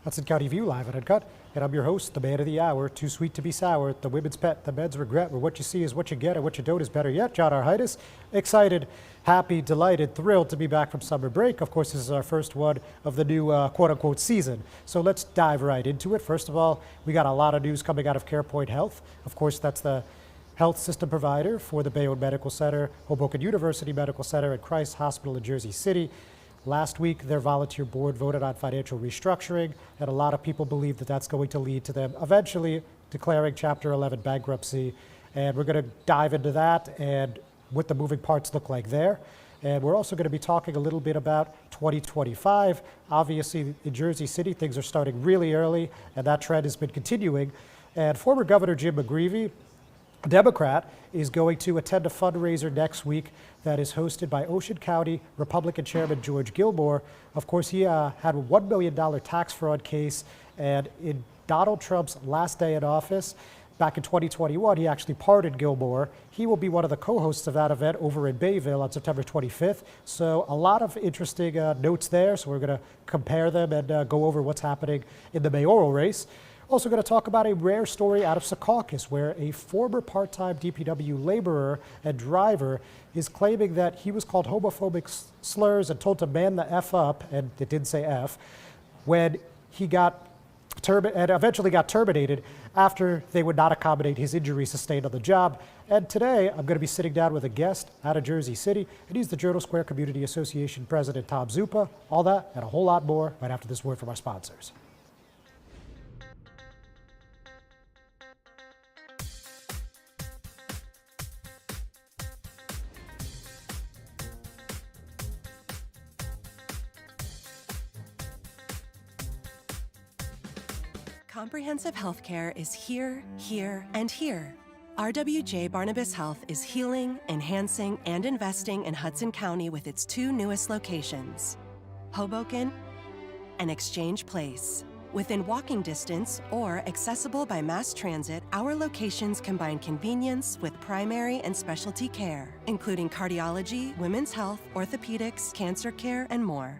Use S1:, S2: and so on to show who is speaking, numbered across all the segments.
S1: Hudson County View live and uncut, and I'm your host, the man of the hour, too sweet to be sour, the women's pet, the men's regret, where what you see is what you get and what you don't is better yet. John R. Heinis, excited, happy, delighted, thrilled to be back from summer break. Of course, this is our first one of the new quote-unquote season. So let's dive right into it. First of all, we got a lot of news coming out of CarePoint Health. Of course, that's the health system provider for the Bayonne Medical Center, Hoboken University Medical Center, and Christ Hospital in Jersey City. Last week, their volunteer board voted on financial restructuring, and a lot of people believe that that's going to lead to them eventually declaring Chapter 11 bankruptcy. And we're going to dive into that and what the moving parts look like there. And we're also going to be talking a little bit about 2025. Obviously, in Jersey City, things are starting really early, and that trend has been continuing. And former Governor Jim McGreevey, a Democrat, is going to attend a fundraiser next week that is hosted by Ocean County Republican Chairman George Gilmore. Of course, he had a $1 million tax fraud case, and in Donald Trump's last day in office, back in 2021, he actually pardoned Gilmore. He will be one of the co-hosts of that event over in Bayville on September 25th. So a lot of interesting notes there. So we're going to compare them and go over what's happening in the mayoral race. Also going to talk about a rare story out of Secaucus, where a former part-time DPW laborer and driver is claiming that he was called homophobic slurs and told to man the F up, and it didn't say F, when he got and eventually got terminated after they would not accommodate his injury sustained on the job. And today, I'm going to be sitting down with a guest out of Jersey City, and he's the Journal Square Community Association President, Tom Zupa. All that and a whole lot more right after this word from our sponsors.
S2: Comprehensive healthcare is here, here, and here. RWJ Barnabas Health is healing, enhancing, and investing in Hudson County with its two newest locations, Hoboken and Exchange Place. Within walking distance or accessible by mass transit, our locations combine convenience with primary and specialty care, including cardiology, women's health, orthopedics, cancer care, and more.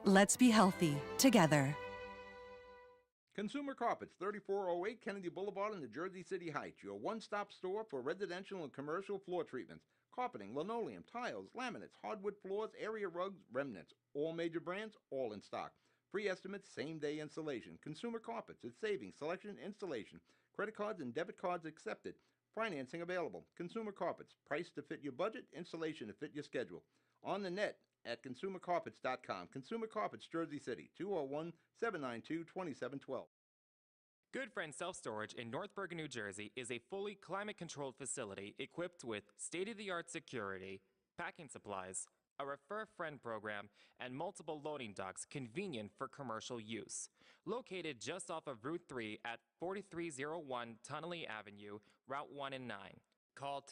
S2: Let's be healthy together.
S3: Consumer Carpets, 3408 Kennedy Boulevard in the Jersey City Heights, your one-stop store for residential and commercial floor treatments, carpeting, linoleum, tiles, laminates, hardwood floors, area rugs, remnants, all major brands, all in stock. Free estimates, same-day installation. Consumer Carpets, it's savings, selection, installation. Credit cards and debit cards accepted. Financing available. Consumer Carpets, price to fit your budget, installation to fit your schedule. On the net at consumercarpets.com. Consumer Carpets, Jersey City, 201-792-2712.
S4: Good Friend Self-Storage in North Bergen, New Jersey is a fully climate-controlled facility equipped with state-of-the-art security, packing supplies, a Refer Friend program, and multiple loading docks convenient for commercial use. Located just off of Route 3 at 4301 Tunnelly Avenue, Route 1 and 9. Call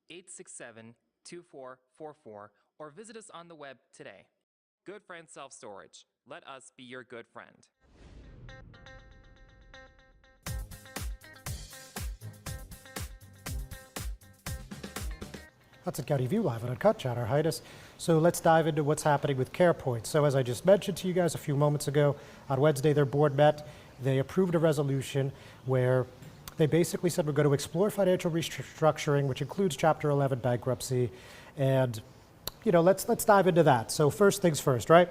S4: 201-867-2444 or visit us on the web today. Good Friend Self-Storage. Let us be your good friend.
S1: Hudson County View live and uncut, John R. Heinis. So let's dive into what's happening with CarePoint. So as I just mentioned to you guys a few moments ago, on Wednesday their board met. They approved a resolution where they basically said we're going to explore financial restructuring, which includes Chapter 11 bankruptcy. And you know, let's dive into that. So first things first, right?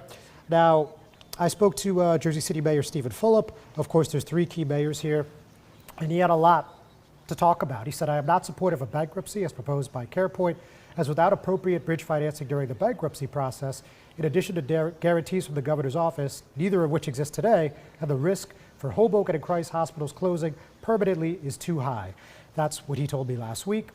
S1: Now, I spoke to Jersey City Mayor Stephen Fulop. Of course, there's three key mayors here, and he had a lot to talk about. He said, I am not supportive of bankruptcy as proposed by CarePoint, as without appropriate bridge financing during the bankruptcy process, in addition to guarantees from the governor's office, neither of which exist today, and the risk for Hoboken and Christ hospitals closing permanently is too high. That's what he told me last week.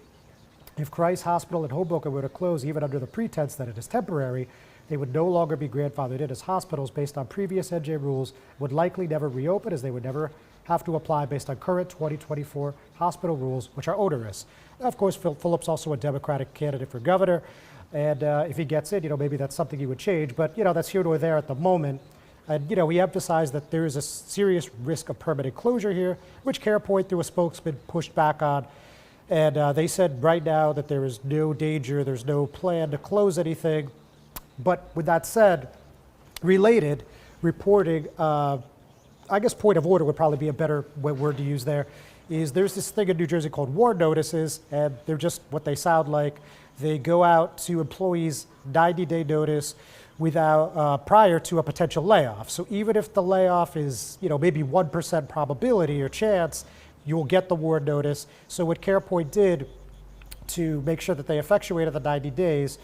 S1: If Christ Hospital and Hoboken were to close even under the pretense that it is temporary, they would no longer be grandfathered in as hospitals based on previous NJ rules, would likely never reopen as they would never have to apply based on current 2024 hospital rules, which are onerous. Now, of course, Fulop's also a Democratic candidate for governor, and if he gets in, you know, maybe that's something he would change, but you know, that's here nor there at the moment. And you know, we emphasize that there is a serious risk of permanent closure here, which CarePoint, through a spokesman, pushed back on. And they said right now that there is no danger, there's no plan to close anything. But with that said, related, reporting, I guess point of order would probably be a better word to use there, is there's this thing in New Jersey called warn notices, and they're just what they sound like. They go out to employees 90-day notice without prior to a potential layoff. So even if the layoff is, maybe 1% probability or chance, you'll get the warn notice. So what CarePoint did to make sure that they effectuated the 90 days,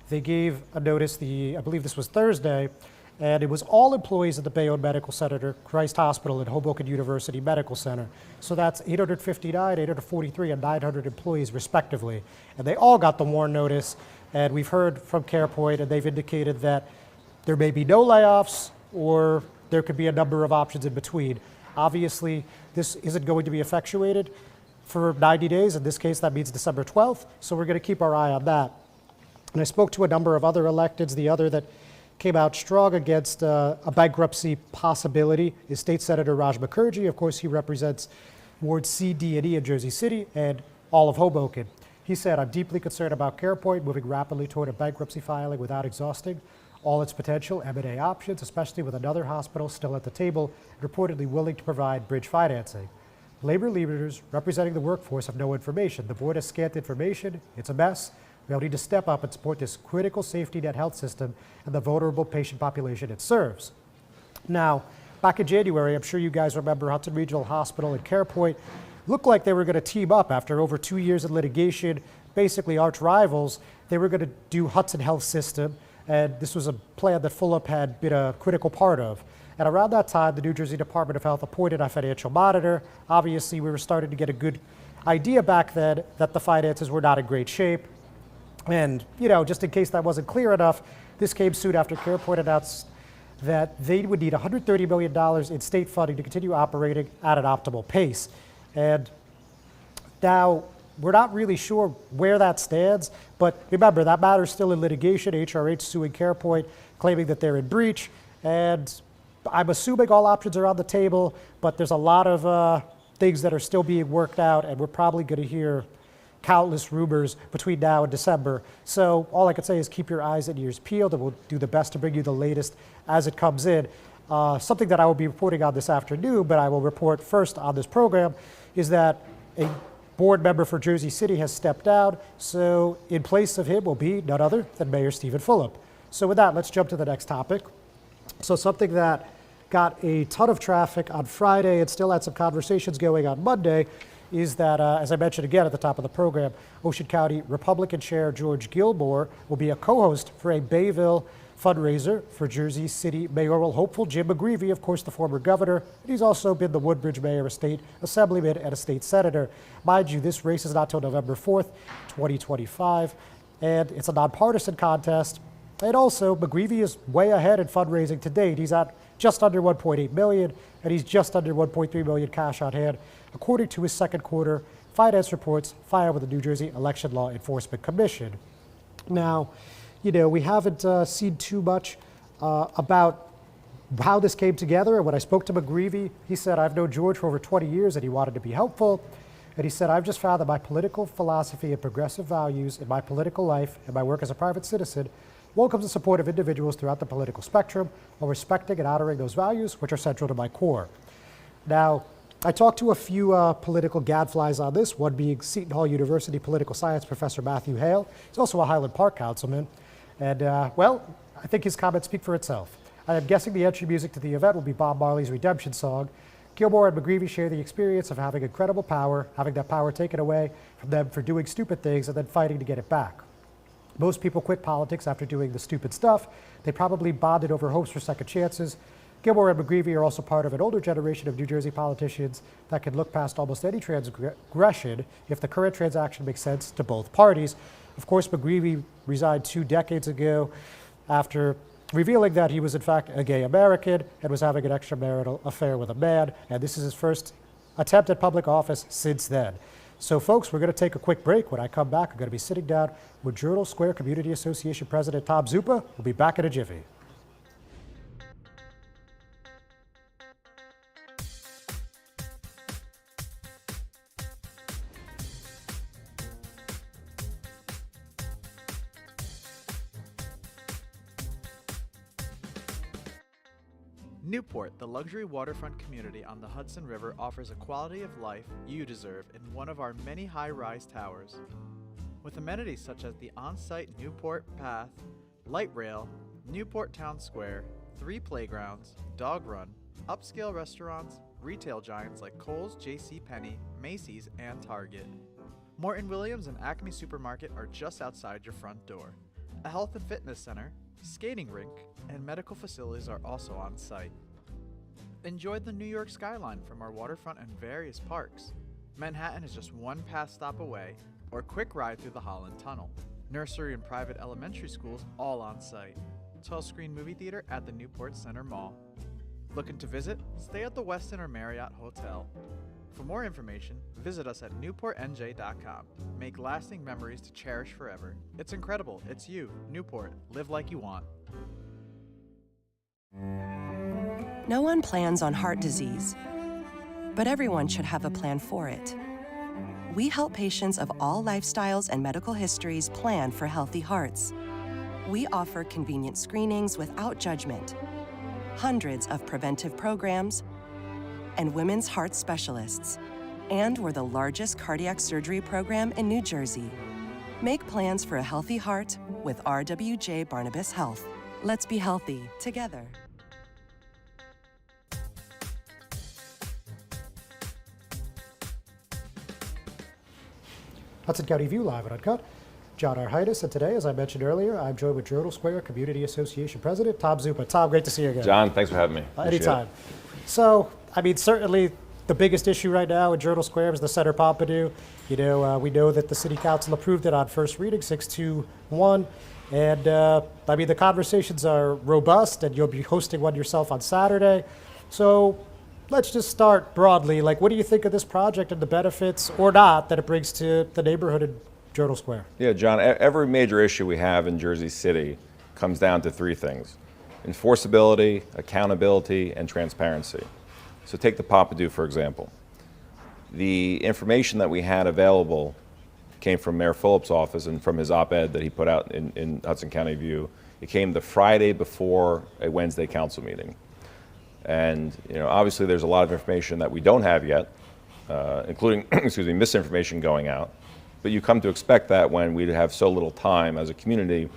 S1: they gave a notice, I believe this was Thursday, and it was all employees at the Bayonne Medical Center, Christ Hospital, and Hoboken University Medical Center. So that's 859, 843, and 900 employees respectively. And they all got the warn notice, and we've heard from CarePoint, and they've indicated that there may be no layoffs, or there could be a number of options in between. Obviously, this isn't going to be effectuated for 90 days. In this case, that means December 12th, so we're going to keep our eye on that. And I spoke to a number of other electeds. The other that came out strong against a bankruptcy possibility is State Senator Raj Mukherjee. Of course, he represents Ward C, D, and E in Jersey City and all of Hoboken. He said, I'm deeply concerned about CarePoint moving rapidly toward a bankruptcy filing without exhausting all its potential M&A options, especially with another hospital still at the table and reportedly willing to provide bridge financing. Labor leaders representing the workforce have no information. The board has scant information. It's a mess. We all need to step up and support this critical safety net health system and the vulnerable patient population it serves. Now, back in January, I'm sure you guys remember Hudson Regional Hospital and CarePoint looked like they were going to team up after over 2 years of litigation, basically arch rivals. They were going to do Hudson Health System, and this was a plan that Fulop had been a critical part of. And around that time, the New Jersey Department of Health appointed a financial monitor. Obviously, we were starting to get a good idea back then that the finances were not in great shape. And, just in case that wasn't clear enough, this came soon after CarePoint announced that they would need $130 million in state funding to continue operating at an optimal pace. And now, we're not really sure where that stands, but remember, that matter's still in litigation. HRH suing CarePoint, claiming that they're in breach. And I'm assuming all options are on the table, but there's a lot of things that are still being worked out, and we're probably going to hear countless rumors between now and December. So all I can say is keep your eyes and ears peeled, and we'll do the best to bring you the latest as it comes in. Something that I will be reporting on this afternoon, but I will report first on this program, is that a board member for Jersey City has stepped down. So in place of him will be none other than Mayor Stephen Fulop. So with that, let's jump to the next topic. So something that got a ton of traffic on Friday and still had some conversations going on Monday is that, as I mentioned again at the top of the program, Ocean County Republican Chair George Gilmore will be a co-host for a Bayville fundraiser for Jersey City mayoral hopeful Jim McGreevey, of course, the former governor. And he's also been the Woodbridge mayor, a state assemblyman, and a state senator. Mind you, this race is not till November 4th, 2025, and it's a nonpartisan contest. And also, McGreevey is way ahead in fundraising to date. He's at just under 1.8 million, and he's just under 1.3 million cash on hand, according to his second quarter finance reports filed with the New Jersey Election Law Enforcement Commission. Now, we haven't seen too much about how this came together. And when I spoke to McGreevey, he said, I've known George for over 20 years, and he wanted to be helpful. And he said, I've just found that my political philosophy and progressive values in my political life and my work as a private citizen welcomes the support of individuals throughout the political spectrum while respecting and honoring those values which are central to my core. Now, I talked to a few political gadflies on this, one being Seton Hall University political science professor Matthew Hale. He's also a Highland Park councilman. And, I think his comments speak for itself. I am guessing the entry music to the event will be Bob Marley's Redemption Song. Gilmore and McGreevey share the experience of having incredible power, having that power taken away from them for doing stupid things and then fighting to get it back. Most people quit politics after doing the stupid stuff. They probably bonded over hopes for second chances. Gilmore and McGreevey are also part of an older generation of New Jersey politicians that can look past almost any transgression if the current transaction makes sense to both parties. Of course, McGreevey resigned 2 decades ago after revealing that he was in fact a gay American and was having an extramarital affair with a man, and this is his first attempt at public office since then. So folks, we're going to take a quick break. When I come back, I'm going to be sitting down with Journal Square Community Association President Tom Zupa. We'll be back in a jiffy.
S5: Newport, the luxury waterfront community on the Hudson River, offers a quality of life you deserve in one of our many high-rise towers. With amenities such as the on-site Newport Path, light rail, Newport Town Square, 3 playgrounds, dog run, upscale restaurants, retail giants like Kohl's, JCPenney, Macy's, and Target. Morton Williams and Acme Supermarket are just outside your front door. A health and fitness center, skating rink, and medical facilities are also on site. Enjoy the New York skyline from our waterfront and various parks. Manhattan is just one pass stop away, or quick ride through the Holland Tunnel. Nursery and private elementary schools all on site. 12-screen movie theater at the Newport Center Mall. Looking to visit? Stay at the Westin or Marriott Hotel. For more information, visit us at newportnj.com. Make lasting memories to cherish forever. It's incredible. It's you, Newport. Live like you want.
S2: No one plans on heart disease, but everyone should have a plan for it. We help patients of all lifestyles and medical histories plan for healthy hearts. We offer convenient screenings without judgment, hundreds of preventive programs, and women's heart specialists. And we're the largest cardiac surgery program in New Jersey. Make plans for a healthy heart with RWJ Barnabas Health. Let's be healthy together.
S1: Hudson County View live and uncut. John R. Heinis, and today, as I mentioned earlier, I'm joined with Journal Square Community Association President Tom Zupa. Tom, great to see you again.
S6: John, thanks for having me.
S1: Anytime. So, I mean, certainly the biggest issue right now in Journal Square is the Center Pompidou. You know, we know that the City Council approved it on first reading, 6-2-1. And, I mean, the conversations are robust, and you'll be hosting one yourself on Saturday. So, let's just start broadly. Like, what do you think of this project and the benefits, or not, that it brings to the neighborhood in Journal Square?
S6: Yeah, John, every major issue we have in Jersey City comes down to 3 things: enforceability, accountability, and transparency. So take the Pompidou, for example. The information that we had available came from Mayor Phillips' office and from his op-ed that he put out in Hudson County View. It came the Friday before a Wednesday council meeting. And obviously there's a lot of information that we don't have yet, including misinformation going out. But you come to expect that when we have so little time as a community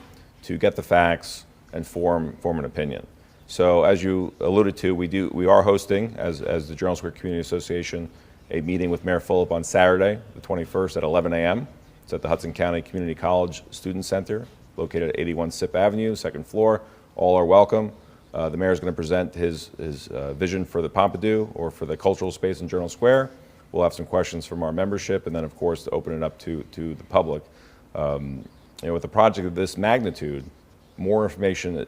S6: to get the facts and form an opinion. So as you alluded to, we are hosting, as the Journal Square Community Association, a meeting with Mayor Phillip on Saturday, the 21st at 11 a.m. It's at the Hudson County Community College Student Center, located at 81 Sip Avenue, 2nd floor. All are welcome. The mayor is going to present his vision for the Pompidou, or for the cultural space in Journal Square. We'll have some questions from our membership, and then, of course, to open it up to the public. With a project of this magnitude, more information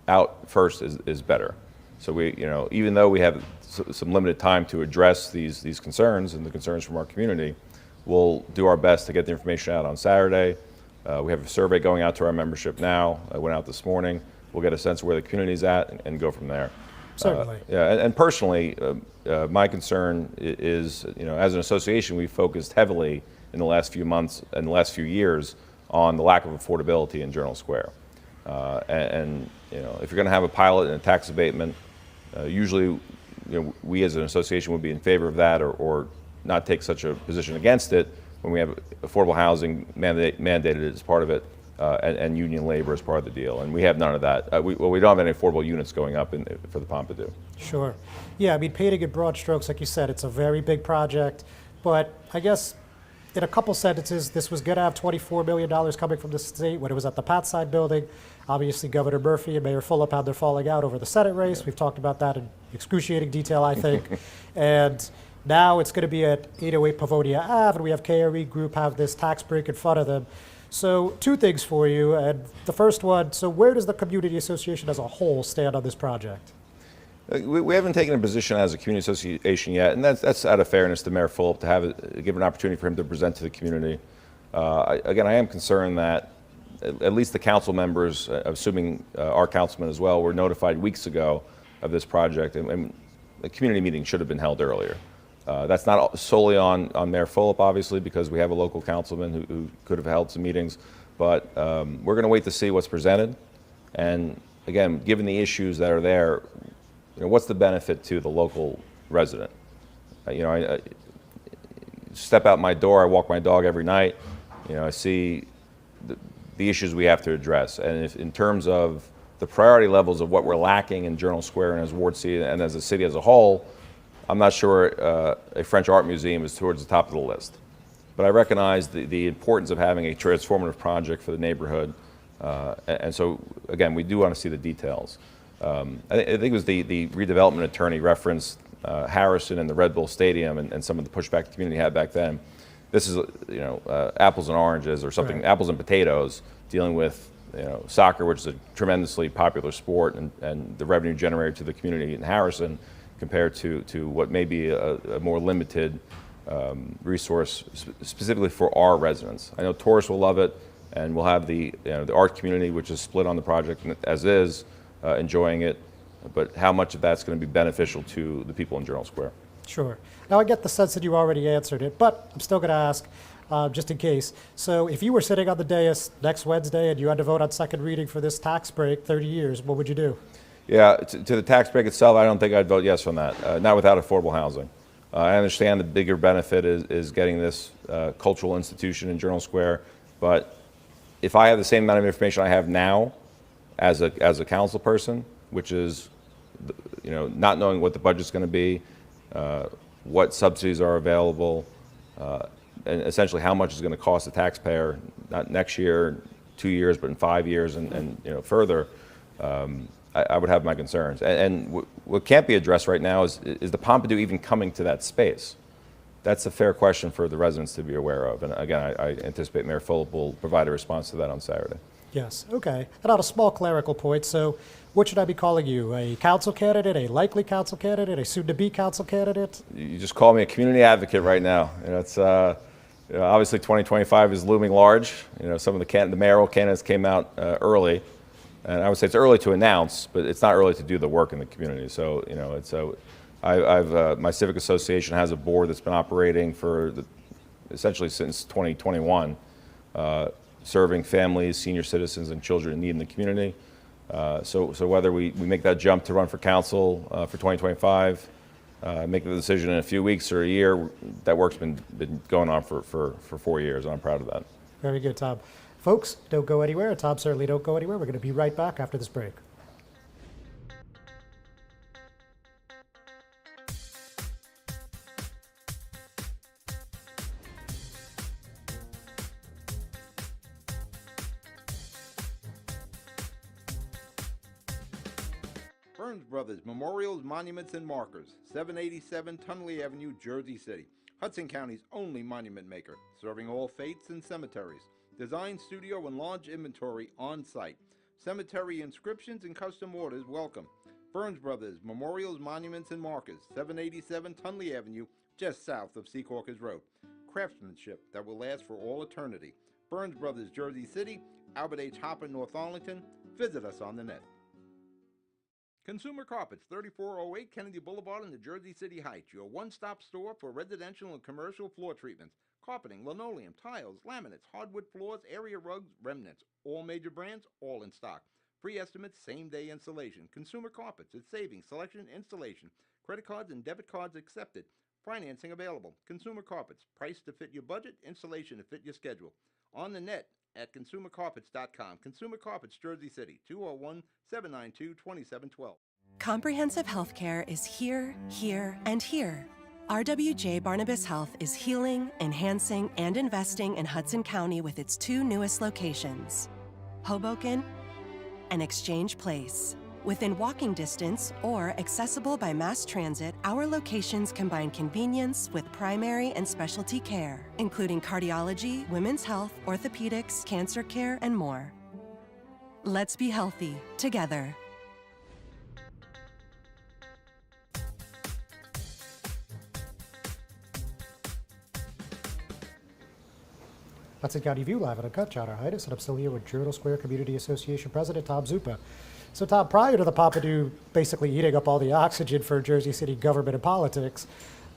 S6: out first is better. So we, even though we have some limited time to address these concerns and the concerns from our community, we'll do our best to get the information out on Saturday. We have a survey going out to our membership now. I went out this morning. We'll get a sense of where the community's at and go from there.
S1: Certainly.
S6: And personally, my concern is, as an association, we've focused heavily in the last few months and the last few years on the lack of affordability in Journal Square. And if you're going to have a pilot and a tax abatement, usually, we as an association would be in favor of that, or not take such a position against it when we have affordable housing mandated as part of it. And union labor as part of the deal, and we have none of that. We don't have any affordable units going up for the Pompidou.
S1: Sure. Yeah, I mean, painting in broad strokes, like you said, it's a very big project, but I guess in a couple sentences, this was going to have $24 million coming from the state when it was at the Pat Side building. Obviously, Governor Murphy and Mayor Fulop had their falling out over the Senate race. Yeah. We've talked about that in excruciating detail, I think. And now it's going to be at 808 Pavonia Ave, and we have KRE Group have this tax break in front of them. So 2 things for you, and the first one, so where does the community association as a whole stand on this project?
S6: We haven't taken a position as a community association yet, and that's out of fairness to Mayor Fulop to give an opportunity for him to present to the community. Again, I am concerned that at least the council members, assuming our councilman as well, were notified weeks ago of this project, and the community meeting should have been held earlier. That's not solely on Mayor Fulop, obviously, because we have a local councilman who could have held some meetings. But we're going to wait to see what's presented. And again, given the issues that are there, what's the benefit to the local resident? I step out my door, I walk my dog every night, I see the issues we have to address. And if, in terms of the priority levels of what we're lacking in Journal Square and as Ward C and as a city as a whole, I'm not sure a French art museum is towards the top of the list. But I recognize the importance of having a transformative project for the neighborhood. And so, again, we do want to see the details. I think it was the redevelopment attorney referenced Harrison and the Red Bull Stadium and some of the pushback the community had back then. This is, apples and oranges or something,
S1: Right.
S6: apples and potatoes, dealing with, soccer, which is a tremendously popular sport, and the revenue generated to the community in Harrison compared to what may be a more limited resource specifically for our residents. I know tourists will love it, and we'll have the art community, which is split on the project as is, enjoying it, but how much of that's going to be beneficial to the people in Journal Square?
S1: Sure. Now, I get the sense that you already answered it, but I'm still going to ask, just in case. So if you were sitting on the dais next Wednesday and you had to vote on second reading for this tax break, 30 years, what would you do?
S6: Yeah, to the tax break itself, I don't think I'd vote yes on that, not without affordable housing. I understand the bigger benefit is getting this cultural institution in Journal Square, but if I have the same amount of information I have now as a council person, which is not knowing what the budget's going to be, what subsidies are available, and essentially how much is going to cost the taxpayer, not next year, 2 years, but in 5 years and further, I would have my concerns. And what can't be addressed right now is the Pompidou even coming to that space? That's a fair question for the residents to be aware of. And again, I anticipate Mayor Phillip will provide a response to that on Saturday.
S1: Yes, okay. And on a small clerical point, so what should I be calling you? A council candidate, a likely council candidate, a soon-to-be council candidate?
S6: You just call me a community advocate right now. It's obviously 2025 is looming large. Some of the mayoral candidates came out early, and I would say it's early to announce, but it's not early to do the work in the community. So my civic association has a board that's been operating for essentially since 2021. Serving families, senior citizens, and children in need in the community. So whether we make that jump to run for council for 2025, make the decision in a few weeks or a year, that work's been going on for 4 years, and I'm proud of that.
S1: Very good, Tom. Folks, don't go anywhere. Tom, certainly don't go anywhere. We're going to be right back after this break.
S3: Burns Brothers Memorials, Monuments, and Markers, 787 Tunley Avenue, Jersey City. Hudson County's only monument maker, serving all faiths and cemeteries. Design studio and large inventory on site. Cemetery inscriptions and custom orders welcome. Burns Brothers Memorials, Monuments, and Markers, 787 Tunley Avenue, just south of Secaucus Road. Craftsmanship that will last for all eternity. Burns Brothers, Jersey City, Albert H. Hopper, North Arlington. Visit us on the net. Consumer Carpets, 3408 Kennedy Boulevard in the Jersey City Heights, your one-stop store for residential and commercial floor treatments, carpeting, linoleum, tiles, laminates, hardwood floors, area rugs, remnants, all major brands, all in stock. Free estimates, same-day installation. Consumer Carpets, it's savings, selection, installation. Credit cards and debit cards accepted. Financing available. Consumer Carpets, price to fit your budget, installation to fit your schedule. On the net at consumercarpets.com. Consumer Carpets, Jersey City, 201-792-2712.
S2: Comprehensive healthcare is here, here, and here. RWJ Barnabas Health is healing, enhancing, and investing in Hudson County with its 2 newest locations, Hoboken and Exchange Place. Within walking distance or accessible by mass transit, our locations combine convenience with primary and specialty care, including cardiology, women's health, orthopedics, cancer care, and more. Let's be healthy together.
S1: Hudson County View live and uncut. John Heinis, and I'm still here with Journal Square Community Association President Tom Zupa. So Tom, prior to the Pompidou basically eating up all the oxygen for Jersey City government and politics,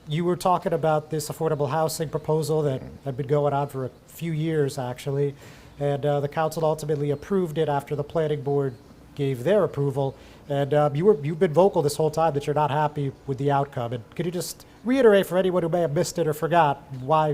S1: you were talking about this affordable housing proposal that had been going on for a few years actually, and the council ultimately approved it after the planning board gave their approval. And you've been vocal this whole time that you're not happy with the outcome. And could you just reiterate for anyone who may have missed it or forgot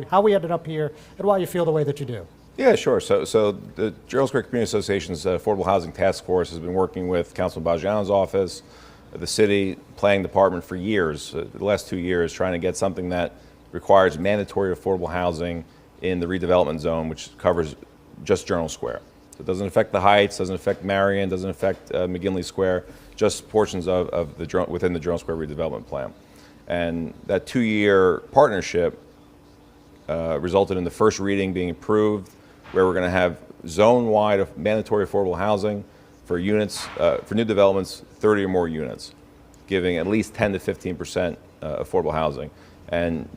S1: how we ended up here and why you feel the way that you do?
S6: Yeah, sure. So the Gerald Square Community Association's Affordable Housing Task Force has been working with Councilman Bajiano's office, the city planning department for years, the last 2 years, trying to get something that requires mandatory affordable housing in the redevelopment zone, which covers just Journal Square. So it doesn't affect the Heights, doesn't affect Marion, doesn't affect McGinley Square, just portions of within the Journal Square redevelopment plan. And that 2-year partnership resulted in the first reading being approved, where we're going to have zone-wide mandatory affordable housing for units, for new developments, 30 or more units, giving at least 10 to 15% affordable housing. And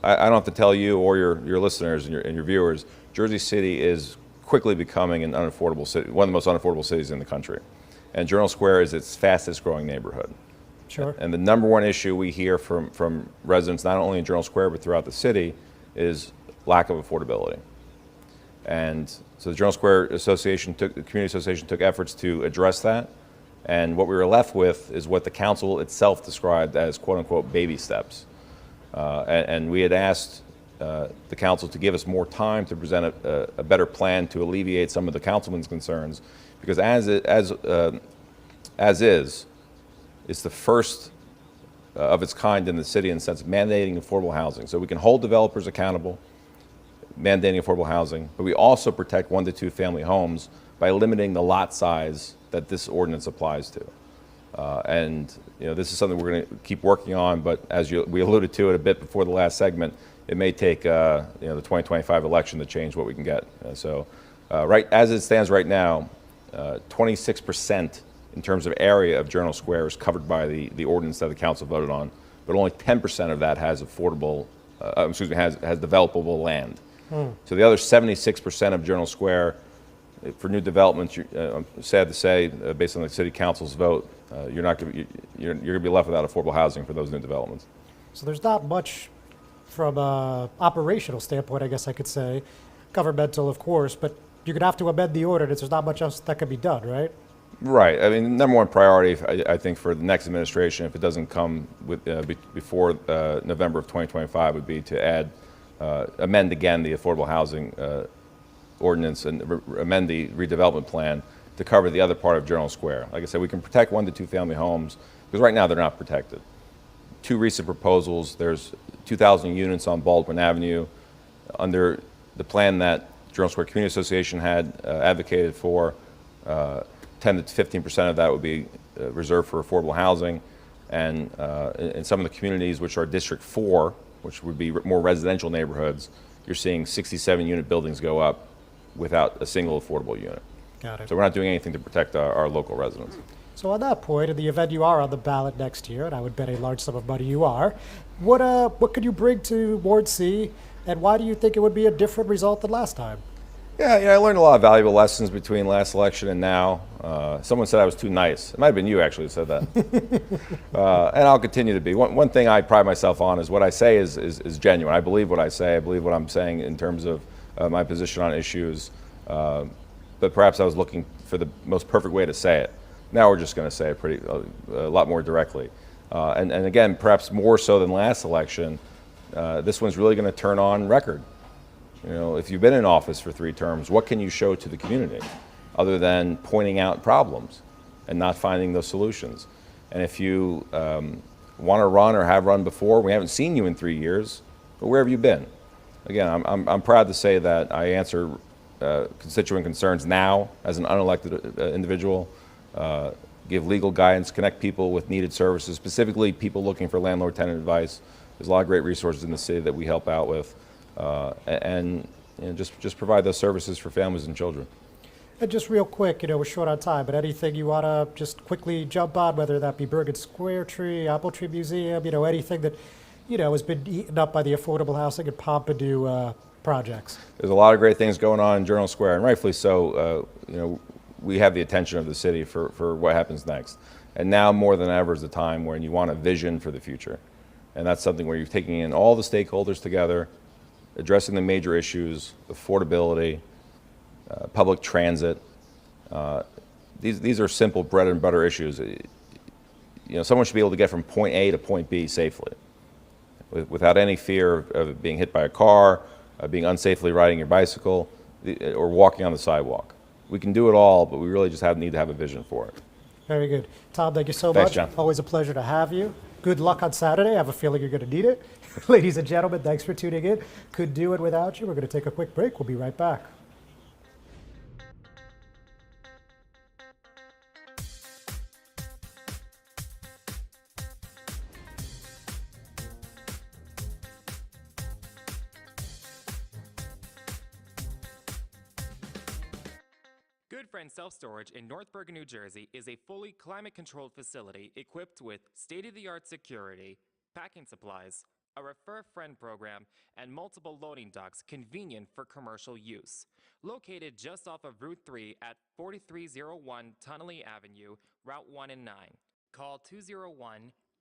S6: I don't have to tell you or your listeners and your viewers, Jersey City is quickly becoming an unaffordable city, one of the most unaffordable cities in the country. And Journal Square is its fastest growing neighborhood.
S1: Sure.
S6: And the number one issue we hear from residents, not only in Journal Square but throughout the city, is lack of affordability. And so the Journal Square Association, the Community Association, took efforts to address that. And what we were left with is what the council itself described as "quote-unquote" baby steps. And we had asked the council to give us more time to present a better plan to alleviate some of the councilman's concerns, because as is, it's the first of its kind in the city in the sense of mandating affordable housing. So we can hold developers accountable, mandating affordable housing, but we also protect 1 to 2 family homes by limiting the lot size that this ordinance applies to. And this is something we're going to keep working on, but as we alluded to it a bit before the last segment, it may take the 2025 election to change what we can get. Right as it stands right now, 26% in terms of area of Journal Square is covered by the ordinance that the council voted on, but only 10% of that has affordable, has developable land. So the other 76% of Journal Square, for new developments, I'm sad to say, based on the city council's vote, you're going to be left without affordable housing for those new developments.
S1: So there's not much from an operational standpoint, I guess I could say, governmental, of course, but you're going to have to amend the ordinance. There's not much else that can be done, right?
S6: Right. I mean, number one priority, I think, for the next administration, if it doesn't come before November of 2025, would be to amend again the affordable housing ordinance and amend the redevelopment plan to cover the other part of Journal Square. Like I said, we can protect 1 to 2 family homes because right now they're not protected. 2 recent proposals, there's 2,000 units on Baldwin Avenue under the plan that Journal Square Community Association had advocated for. 10 to 15% of that would be reserved for affordable housing. And in some of the communities which are District 4, which would be more residential neighborhoods, you're seeing 67 unit buildings go up without a single affordable unit.
S1: Got it.
S6: So we're not doing anything to protect our local residents.
S1: So on that point, in the event you are on the ballot next year, and I would bet a large sum of money you are, what could you bring to Ward C, and why do you think it would be a different result than last time?
S6: Yeah, I learned a lot of valuable lessons between last election and now. Someone said I was too nice. It might have been you actually who said that. And I'll continue to be. One thing I pride myself on is what I say is genuine. I believe what I say. I believe what I'm saying in terms of my position on issues. But perhaps I was looking for the most perfect way to say it. Now we're just going to say it a lot more directly. And again, perhaps more so than last election, this one's really going to turn on record. If you've been in office for 3 terms, what can you show to the community other than pointing out problems and not finding those solutions? And if you want to run or have run before, we haven't seen you in 3 years, but where have you been? Again, I'm proud to say that I answer constituent concerns now as an unelected individual, give legal guidance, connect people with needed services, specifically people looking for landlord-tenant advice. There's a lot of great resources in the city that we help out with. And just provide those services for families and children.
S1: And just real quick, we're short on time, but anything you want to just quickly jump on, whether that be Bergen Square Tree, Apple Tree Museum, anything that, has been eaten up by the affordable housing and Pompidou projects? There's
S6: a lot of great things going on in Journal Square, and rightfully so. We have the attention of the city for what happens next. And now more than ever is the time when you want a vision for the future. And that's something where you're taking in all the stakeholders together, addressing the major issues, affordability, public transit, These are simple bread and butter issues. Someone should be able to get from point A to point B safely, without any fear of being hit by a car, being unsafely riding your bicycle, or walking on the sidewalk. We can do it all, but we really just need to have a vision for it.
S1: Very good. Tom, thank you so
S6: Thanks,
S1: much.
S6: John.
S1: Always a pleasure to have you. Good luck on Saturday. I have a feeling you're going to need it. Ladies and gentlemen, thanks for tuning in. Could do it without you. We're going to take a quick break. We'll be right back.
S4: Good Friend Self-Storage in North Bergen, New Jersey is a fully climate-controlled facility equipped with state-of-the-art security, packing supplies, a Refer Friend program, and multiple loading docks convenient for commercial use. Located just off of Route 3 at 4301 Tunnelly Avenue, Route 1 and 9. Call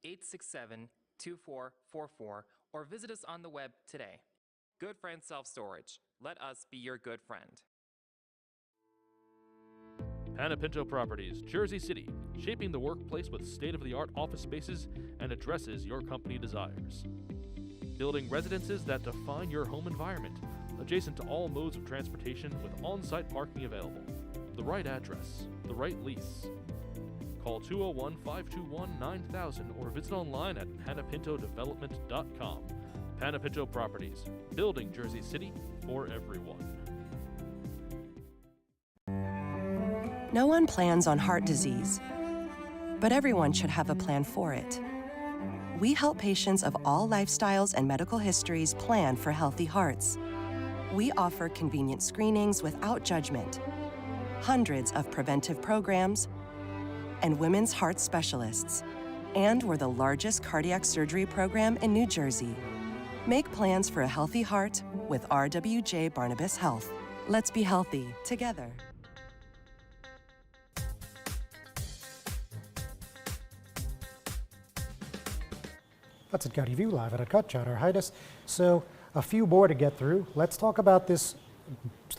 S4: 201-867-2444 or visit us on the web today. Good Friend Self-Storage. Let us be your good friend.
S7: Panapinto Properties, Jersey City, shaping the workplace with state-of-the-art office spaces and addresses your company desires. Building residences that define your home environment, adjacent to all modes of transportation with on-site parking available. The right address, the right lease. Call 201-521-9000 or visit online at panapintodevelopment.com. Panapinto Properties, building Jersey City for everyone.
S2: No one plans on heart disease, but everyone should have a plan for it. We help patients of all lifestyles and medical histories plan for healthy hearts. We offer convenient screenings without judgment, hundreds of preventive programs, and women's heart specialists. And we're the largest cardiac surgery program in New Jersey. Make plans for a healthy heart with RWJ Barnabas Health. Let's be healthy together.
S1: Hudson County View live at Uncut. John Heinis. So a few more to get through. Let's talk about this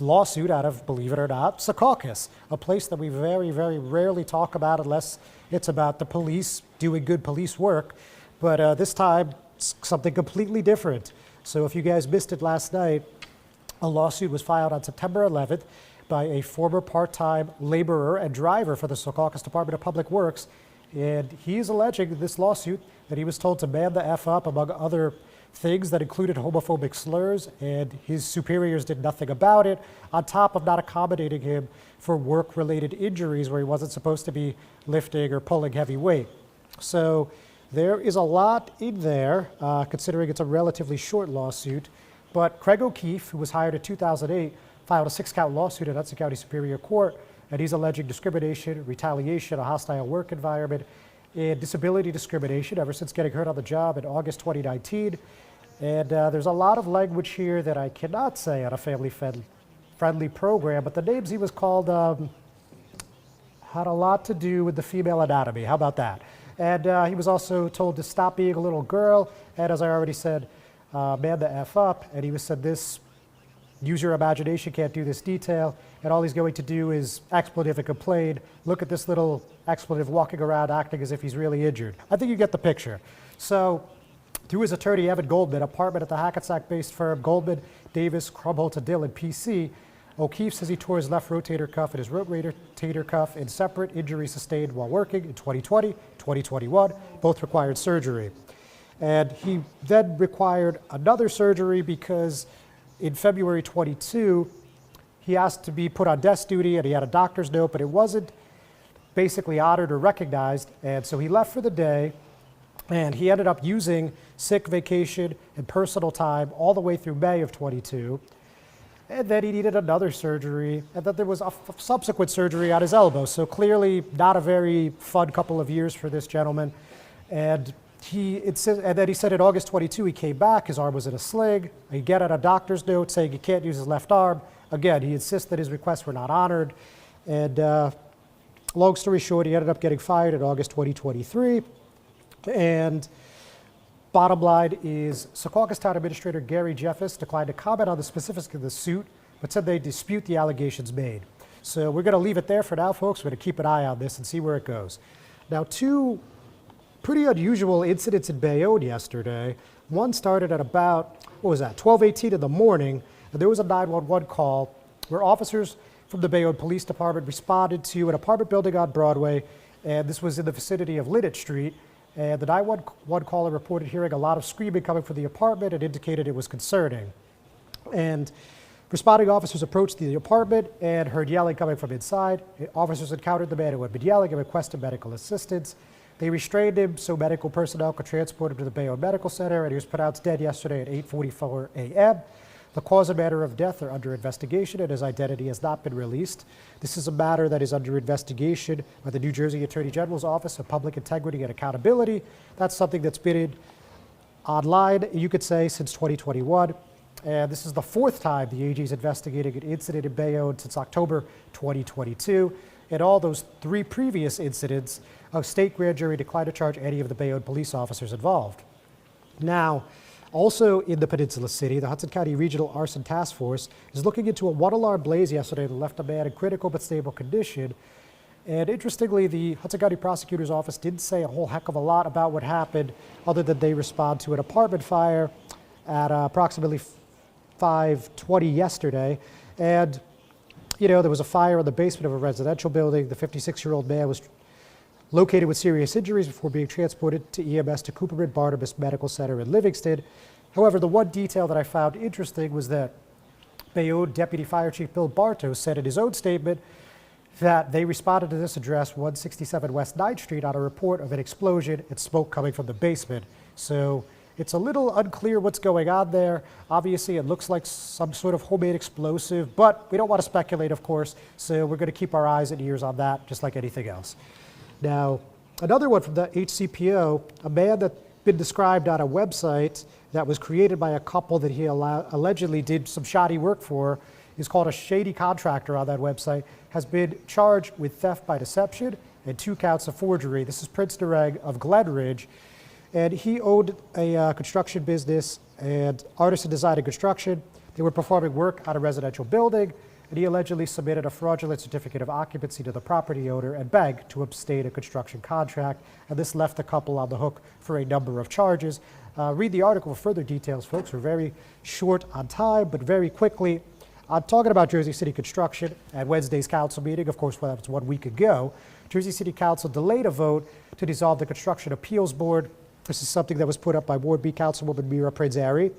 S1: lawsuit out of, believe it or not, Secaucus, a place that we very, very rarely talk about unless it's about the police doing good police work. But this time, it's something completely different. So if you guys missed it last night, a lawsuit was filed on September 11th by a former part-time laborer and driver for the Secaucus Department of Public Works. And he is alleging in this lawsuit that he was told to man the F up, among other things that included homophobic slurs, and his superiors did nothing about it, on top of not accommodating him for work-related injuries where he wasn't supposed to be lifting or pulling heavy weight. So there is a lot in there, considering it's a relatively short lawsuit. But Craig O'Keefe, who was hired in 2008, filed a 6-count lawsuit at Hudson County Superior Court, and he's alleging discrimination, retaliation, a hostile work environment, and disability discrimination ever since getting hurt on the job in August 2019. And there's a lot of language here that I cannot say on a family-friendly program, but the names he was called had a lot to do with the female anatomy. How about that? And he was also told to stop being a little girl, and as I already said, man the F up, and he was said this, use your imagination, can't do this detail, and all he's going to do is expletive and complain. Look at this little expletive walking around acting as if he's really injured. I think you get the picture. So through his attorney, Evan Goldman, apartment at the Hackensack-based firm Goldman, Davis, Krumholtz & Dillon, PC, O'Keefe says he tore his left rotator cuff and his right rotator cuff in separate injuries sustained while working in 2020, 2021. Both required surgery. And he then required another surgery because in February 22, he asked to be put on desk duty and he had a doctor's note, but it wasn't basically honored or recognized. And so he left for the day and he ended up using sick, vacation, and personal time all the way through May of 22. And then he needed another surgery, and then there was a subsequent surgery on his elbow. So clearly not a very fun couple of years for this gentleman. And then he said in August 22, he came back, his arm was in a sling. He got out a doctor's note saying he can't use his left arm. Again, he insists that his requests were not honored. And long story short, he ended up getting fired in August 2023. And bottom line is Secaucus Town Administrator Gary Jeffis declined to comment on the specifics of the suit, but said they dispute the allegations made. So we're going to leave it there for now, folks. We're going to keep an eye on this and see where it goes. Now, two pretty unusual incidents in Bayonne yesterday. One started at about, 12:18 in the morning, and there was a 911 call where officers from the Bayonne Police Department responded to an apartment building on Broadway, and this was in the vicinity of Linnett Street. And the 911 caller reported hearing a lot of screaming coming from the apartment and indicated it was concerning. And responding officers approached the apartment and heard yelling coming from inside. Officers encountered the man who had been yelling and requested medical assistance. They restrained him so medical personnel could transport him to the Bayonne Medical Center, and he was pronounced dead yesterday at 8:44 a.m. The cause and manner of death are under investigation, and his identity has not been released. This is a matter that is under investigation by the New Jersey Attorney General's Office of Public Integrity and Accountability. That's something that's been online, you could say, since 2021. And this is the fourth time the AG is investigating an incident in Bayonne since October 2022. In all those three previous incidents, a state grand jury declined to charge any of the Bayonne police officers involved. Now, also in the Peninsula City, the Hudson County Regional Arson Task Force is looking into a one-alarm blaze yesterday that left a man in critical but stable condition. And interestingly, the Hudson County Prosecutor's Office didn't say a whole heck of a lot about what happened other than they respond to an apartment fire at approximately 5:20 yesterday. And, there was a fire in the basement of a residential building. The 56-year-old man was located with serious injuries before being transported to EMS to Cooperman Barnabas Medical Center in Livingston. However, the one detail that I found interesting was that Bayonne Deputy Fire Chief Bill Bartos said in his own statement that they responded to this address, 167 West 9th Street, on a report of an explosion and smoke coming from the basement. So it's a little unclear what's going on there. Obviously, it looks like some sort of homemade explosive, but we don't want to speculate, of course, so we're going to keep our eyes and ears on that, just like anything else. Now, another one from the HCPO, a man that's been described on a website that was created by a couple that he allegedly did some shoddy work for, is called a shady contractor on that website, has been charged with theft by deception and 2 counts of forgery. This is Prince Nareg of Glenridge, and he owned a construction business and Artisan Design and Construction. They were performing work on a residential building, and he allegedly submitted a fraudulent certificate of occupancy to the property owner and begged to abstain a construction contract, and this left the couple on the hook for a number of charges. Read the article for further details, folks. We're very short on time, but very quickly. I'm talking about Jersey City construction at Wednesday's council meeting. Of course, that was 1 week ago. Jersey City Council delayed a vote to dissolve the Construction Appeals Board. This is something that was put up by Ward B Councilwoman Mira Prinzari.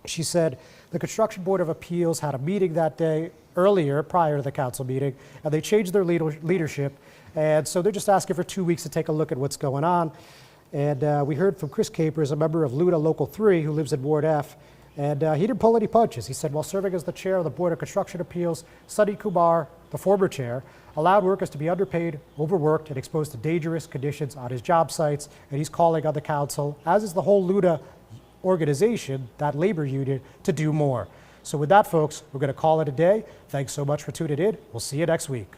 S1: She said the Construction Board of Appeals had a meeting that day earlier, prior to the council meeting, and they changed their leadership. And so they're just asking for 2 weeks to take a look at what's going on. And we heard from Chris Capers, a member of Luna Local 3, who lives in Ward F, and he didn't pull any punches. He said while serving as the chair of the Board of Construction Appeals, Sunny Kumar, the former chair, allowed workers to be underpaid, overworked, and exposed to dangerous conditions on his job sites. And he's calling on the council, as is the whole Luna organization, that labor union, to do more. So with that, folks, we're going to call it a day. Thanks so much for tuning in. We'll see you next week.